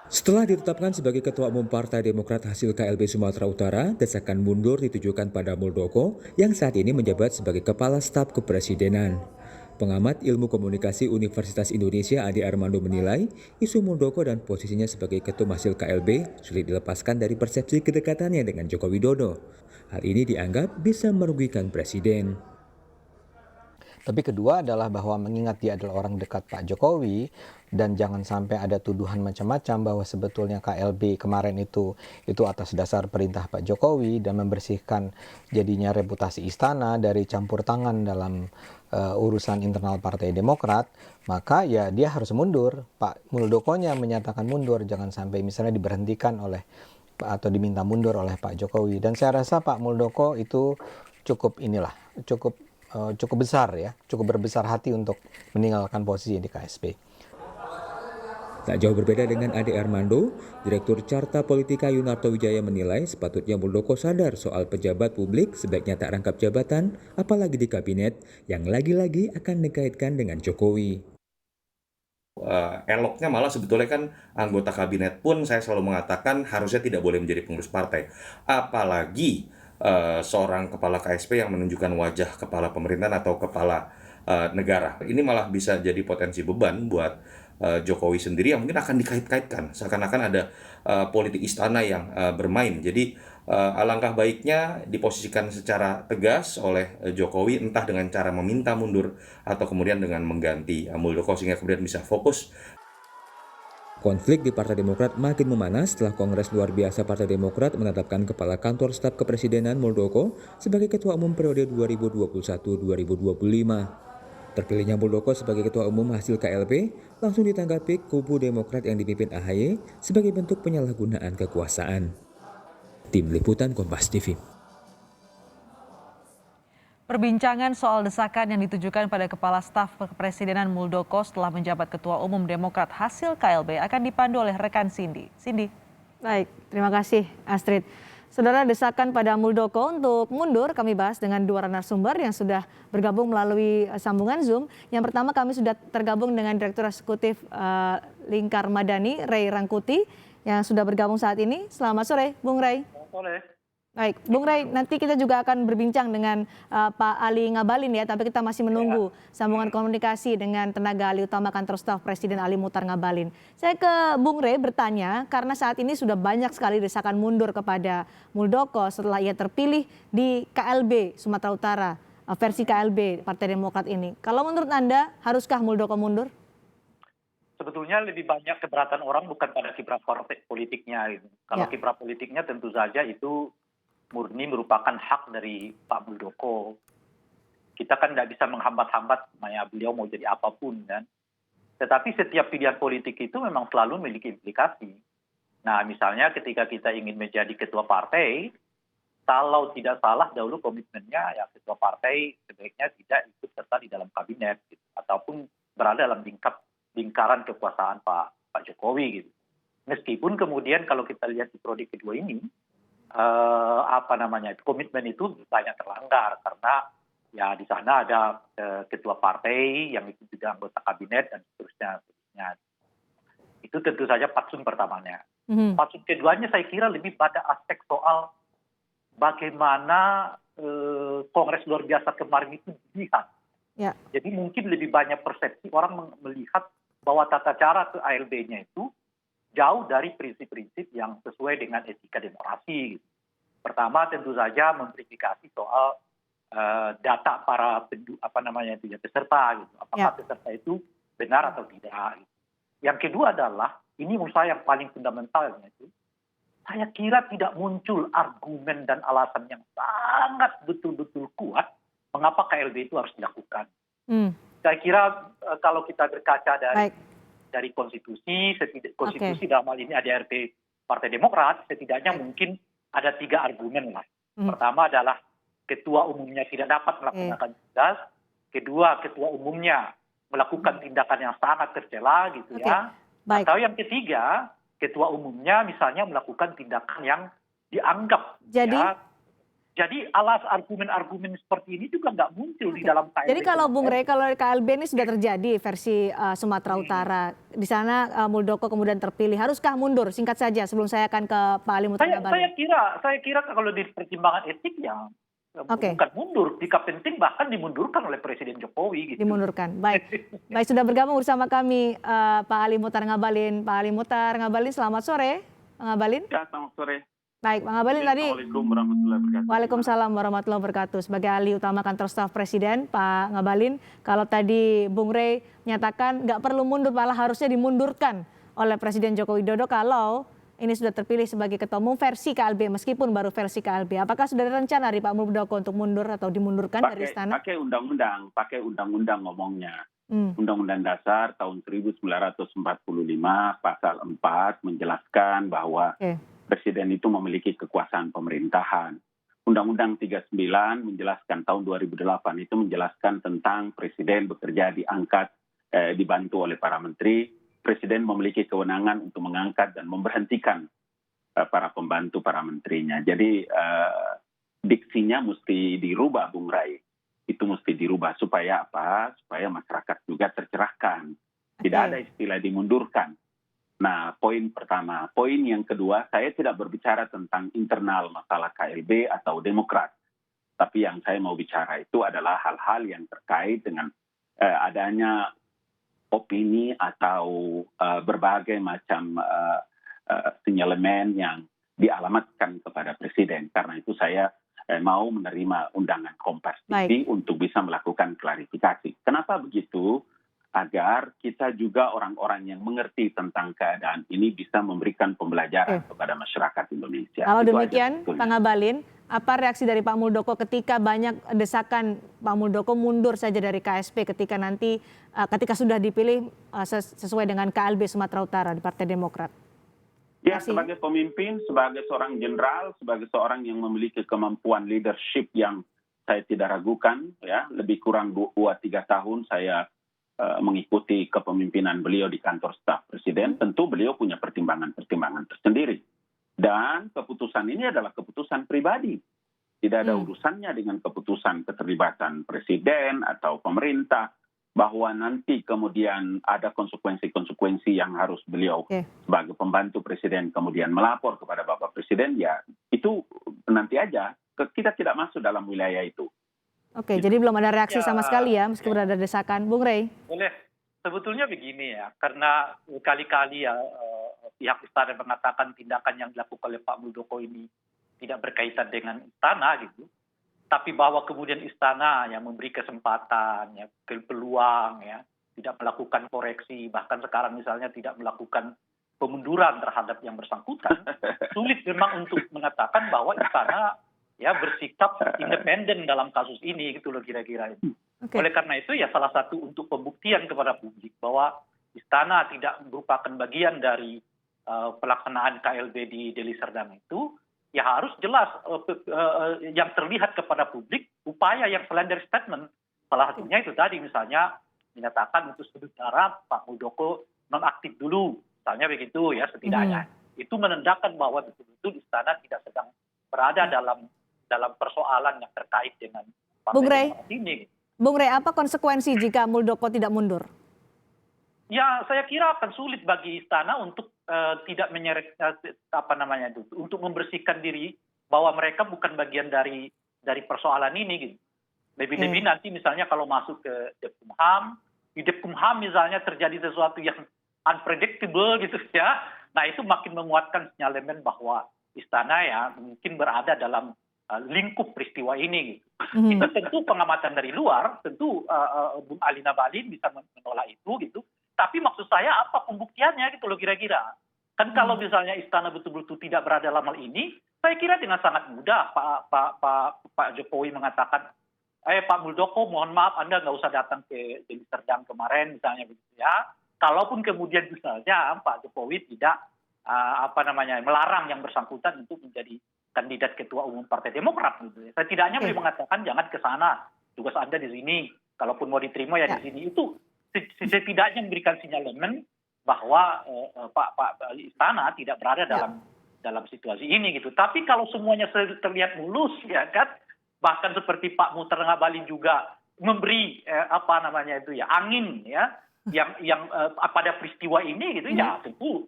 Setelah ditetapkan sebagai Ketua Umum Partai Demokrat hasil KLB Sumatera Utara, desakan mundur ditujukan pada Muldoko yang saat ini menjabat sebagai Kepala Staf Kepresidenan. Pengamat Ilmu Komunikasi Universitas Indonesia Ade Armando menilai, isu Muldoko dan posisinya sebagai ketum hasil KLB sulit dilepaskan dari persepsi kedekatannya dengan Joko Widodo. Hal ini dianggap bisa merugikan Presiden. Tapi kedua adalah bahwa mengingat dia adalah orang dekat Pak Jokowi dan jangan sampai ada tuduhan macam-macam bahwa sebetulnya KLB kemarin itu atas dasar perintah Pak Jokowi dan membersihkan jadinya reputasi istana dari campur tangan dalam urusan internal Partai Demokrat, maka ya dia harus mundur. Pak Muldokonya menyatakan mundur, jangan sampai misalnya diberhentikan oleh atau diminta mundur oleh Pak Jokowi. Dan saya rasa Pak Muldoko itu cukup besar ya, cukup berbesar hati untuk meninggalkan posisi di KSP. Tak jauh berbeda dengan Ade Armando, Direktur Carta Politika Yunarto Wijaya menilai sepatutnya Muldoko sadar soal pejabat publik sebaiknya tak rangkap jabatan, apalagi di kabinet yang lagi-lagi akan dikaitkan dengan Jokowi. Eloknya malah sebetulnya kan anggota kabinet pun saya selalu mengatakan harusnya tidak boleh menjadi pengurus partai. Apalagi seorang kepala KSP yang menunjukkan wajah kepala pemerintahan atau kepala negara. Ini malah bisa jadi potensi beban buat Jokowi sendiri yang mungkin akan dikait-kaitkan. Seakan-akan ada politik istana yang bermain. Jadi alangkah baiknya diposisikan secara tegas oleh Jokowi entah dengan cara meminta mundur atau kemudian dengan mengganti Muldoko sehingga kemudian bisa fokus. Konflik di Partai Demokrat makin memanas setelah Kongres Luar Biasa Partai Demokrat menetapkan Kepala Kantor Staf Kepresidenan Muldoko sebagai Ketua Umum periode 2021-2025. Terpilihnya Muldoko sebagai Ketua Umum hasil KLB langsung ditanggapi kubu Demokrat yang dipimpin AHY sebagai bentuk penyalahgunaan kekuasaan. Tim Liputan Kompas TV. Perbincangan soal desakan yang ditujukan pada Kepala Staf Kepresidenan Muldoko setelah menjabat Ketua Umum Demokrat hasil KLB akan dipandu oleh rekan Cindy. Cindy. Baik, terima kasih Astrid. Saudara, desakan pada Muldoko untuk mundur kami bahas dengan dua narasumber yang sudah bergabung melalui sambungan Zoom. Yang pertama kami sudah tergabung dengan Direktur Eksekutif Lingkar Madani, Ray Rangkuti, yang sudah bergabung saat ini. Selamat sore, Bung Ray. Selamat sore. Baik, Bung Ray, nanti kita juga akan berbincang dengan Pak Ali Ngabalin ya, tapi kita masih menunggu sambungan komunikasi dengan tenaga ahli utama Kantor Staf Presiden Ali Muchtar Ngabalin. Saya ke Bung Ray bertanya, karena saat ini sudah banyak sekali desakan mundur kepada Muldoko setelah ia terpilih di KLB Sumatera Utara, versi KLB Partai Demokrat ini. Kalau menurut Anda, haruskah Muldoko mundur? Sebetulnya lebih banyak keberatan orang bukan pada kiprah politiknya. Gitu. Kalau kiprah politiknya tentu saja itu murni merupakan hak dari Pak Muldoko. Kita kan nggak bisa menghambat-hambat beliau mau jadi apapun kan. Tetapi setiap pilihan politik itu memang selalu memiliki implikasi. Nah misalnya ketika kita ingin menjadi ketua partai, kalau tidak salah dahulu komitmennya ya ketua partai sebaiknya tidak ikut serta di dalam kabinet gitu, ataupun berada dalam lingkaran kekuasaan Pak Jokowi gitu. Meskipun kemudian kalau kita lihat di periode kedua ini, komitmen itu banyak terlanggar karena ya di sana ada ketua partai yang itu juga anggota kabinet dan seterusnya. Itu tentu saja patsun pertamanya. Patsun keduanya saya kira lebih pada aspek soal bagaimana Kongres Luar Biasa kemarin itu dilihat. Ya. Jadi mungkin lebih banyak persepsi orang melihat bahwa tata cara ke ALB-nya itu jauh dari prinsip-prinsip yang sesuai dengan etika demokrasi. Pertama tentu saja memverifikasi soal data para peserta, gitu. Apakah peserta itu benar atau tidak. Gitu. Yang kedua adalah, ini menurut saya yang paling fundamentalnya itu, saya kira tidak muncul argumen dan alasan yang sangat betul-betul kuat mengapa KLB itu harus dilakukan. Saya kira kalau kita berkaca dari konstitusi dalam hal ini ADRT Partai Demokrat, setidaknya mungkin ada 3 argumen lah. Pertama adalah ketua umumnya tidak dapat melaksanakan tugas. Kedua, ketua umumnya melakukan tindakan yang sangat tercela gitu ya. Atau yang ketiga, ketua umumnya misalnya melakukan tindakan yang dianggap Jadi argumen-argumen seperti ini juga nggak muncul di dalam KLB. Jadi kalau Bung Rey, kalau KLB ini sudah terjadi versi Sumatera Utara, di sana Muldoko kemudian terpilih, haruskah mundur? Singkat saja sebelum saya akan ke Pak Ali Mutar Ngabalin. Saya kira kalau di pertimbangan etik ya Oke. bukan mundur, jika penting bahkan dimundurkan oleh Presiden Jokowi gitu. Dimundurkan. Baik, baik sudah bergabung bersama kami Pak Ali Mutar Ngabalin. Pak Ali Mutar Ngabalin, selamat sore, Pak Ngabalin. Ya, selamat sore. Baik, Pak Ngabalin tadi. Assalamualaikum warahmatullahi wabarakatuh. Waalaikumsalam warahmatullahi wabarakatuh. Sebagai ahli utama kantor staf Presiden, Pak Ngabalin, kalau tadi Bung Rey menyatakan nggak perlu mundur, malah harusnya dimundurkan oleh Presiden Joko Widodo kalau ini sudah terpilih sebagai ketua umum versi KLB, meskipun baru versi KLB. Apakah sudah ada rencana dari Pak Muldoko untuk mundur atau dimundurkan dari istana? Pakai undang-undang ngomongnya. Hmm. Undang-Undang Dasar tahun 1945 pasal 4 menjelaskan bahwa Presiden itu memiliki kekuasaan pemerintahan. Undang-Undang 39 menjelaskan tahun 2008 itu menjelaskan tentang Presiden bekerja diangkat, dibantu oleh para menteri. Presiden memiliki kewenangan untuk mengangkat dan memberhentikan para pembantu para menterinya. Jadi diksinya mesti dirubah, Bung Rai. Itu mesti dirubah supaya apa? Supaya masyarakat juga tercerahkan. Tidak ada istilah dimundurkan. Nah, poin pertama. Poin yang kedua, saya tidak berbicara tentang internal masalah KLB atau Demokrat. Tapi yang saya mau bicara itu adalah hal-hal yang terkait dengan adanya opini atau berbagai macam sinyalemen yang dialamatkan kepada Presiden. Karena itu saya mau menerima undangan Kompas TV untuk bisa melakukan klarifikasi. Kenapa begitu? Agar kita juga orang-orang yang mengerti tentang keadaan ini bisa memberikan pembelajaran kepada masyarakat Indonesia. Kalau itu demikian, Pak Ngabalin, apa reaksi dari Pak Muldoko ketika banyak desakan Pak Muldoko mundur saja dari KSP ketika nanti ketika sudah dipilih sesuai dengan KLB Sumatera Utara di Partai Demokrat? Ya, sebagai pemimpin, sebagai seorang jenderal, sebagai seorang yang memiliki kemampuan leadership yang saya tidak ragukan, ya, lebih kurang 2-3 tahun saya mengikuti kepemimpinan beliau di kantor staf Presiden, tentu beliau punya pertimbangan-pertimbangan tersendiri. Dan keputusan ini adalah keputusan pribadi. Tidak ada urusannya dengan keputusan keterlibatan Presiden atau pemerintah, bahwa nanti kemudian ada konsekuensi-konsekuensi yang harus beliau sebagai pembantu Presiden kemudian melapor kepada Bapak Presiden, ya itu nanti aja. Kita tidak masuk dalam wilayah itu. Oke, jadi belum ada reaksi sama sekali ya, meskipun ada desakan. Bung Rey? Boleh. Sebetulnya begini ya, karena kali-kali ya pihak istana mengatakan tindakan yang dilakukan oleh Pak Muldoko ini tidak berkaitan dengan istana gitu. Tapi bahwa kemudian istana yang memberi kesempatan, ya, peluang, ya, tidak melakukan koreksi, bahkan sekarang misalnya tidak melakukan pemunduran terhadap yang bersangkutan, sulit memang untuk mengatakan bahwa istana ya bersikap independen dalam kasus ini gitu loh kira-kira itu. Oleh karena itu ya salah satu untuk pembuktian kepada publik bahwa istana tidak merupakan bagian dari pelaksanaan KLB di Deli Serdang itu, ya harus jelas yang terlihat kepada publik upaya yang selain dari statement. Salah satunya itu tadi misalnya menyatakan untuk sementara Pak Muldoko nonaktif dulu, misalnya begitu ya setidaknya. Itu menandakan bahwa betul-betul istana tidak sedang berada dalam persoalan yang terkait dengan Bung Rey, ini. Bung Rey, apa konsekuensi jika Muldoko tidak mundur? Ya, saya kira akan sulit bagi istana untuk tidak menyeret untuk membersihkan diri bahwa mereka bukan bagian dari persoalan ini gitu. Lebih-lebih nanti misalnya kalau masuk ke Dekumham, di Dekumham misalnya terjadi sesuatu yang unpredictable gitu ya. Nah, itu makin menguatkan sinyalemen bahwa istana ya mungkin berada dalam lingkup peristiwa ini gitu. Itu tentu pengamatan dari luar, tentu Bung Ali Ngabalin bisa menolak itu gitu. Tapi maksud saya apa pembuktiannya gitu loh kira-kira. Kan kalau misalnya istana betul-betul tidak berada dalam hal ini, saya kira dengan sangat mudah Pak Jokowi mengatakan, Pak Muldoko mohon maaf Anda nggak usah datang ke Deli Serdang kemarin misalnya begitu ya. Kalaupun kemudian misalnya Pak Jokowi tidak melarang yang bersangkutan untuk menjadi kandidat ketua umum Partai Demokrat gitu ya. Setidaknya boleh mengatakan jangan ke sana, tugas Anda di sini. Kalaupun mau diterima ya di sini. Itu setidaknya memberikan sinyalemen bahwa Pak Istana tidak berada dalam situasi ini gitu. Tapi kalau semuanya terlihat mulus ya kan, bahkan seperti Pak Muhtar Ngabalin juga memberi angin ya yang pada peristiwa ini gitu ya, tentu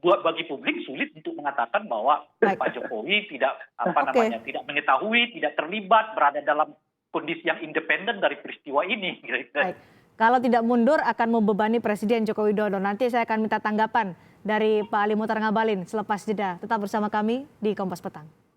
bagi publik sulit untuk mengatakan bahwa Pak Jokowi tidak tidak mengetahui, tidak terlibat, berada dalam kondisi yang independen dari peristiwa ini. Baik. Kalau tidak mundur akan membebani Presiden Joko Widodo. Nanti saya akan minta tanggapan dari Pak Ali Muhtar Ngabalin selepas jeda. Tetap bersama kami di Kompas Petang.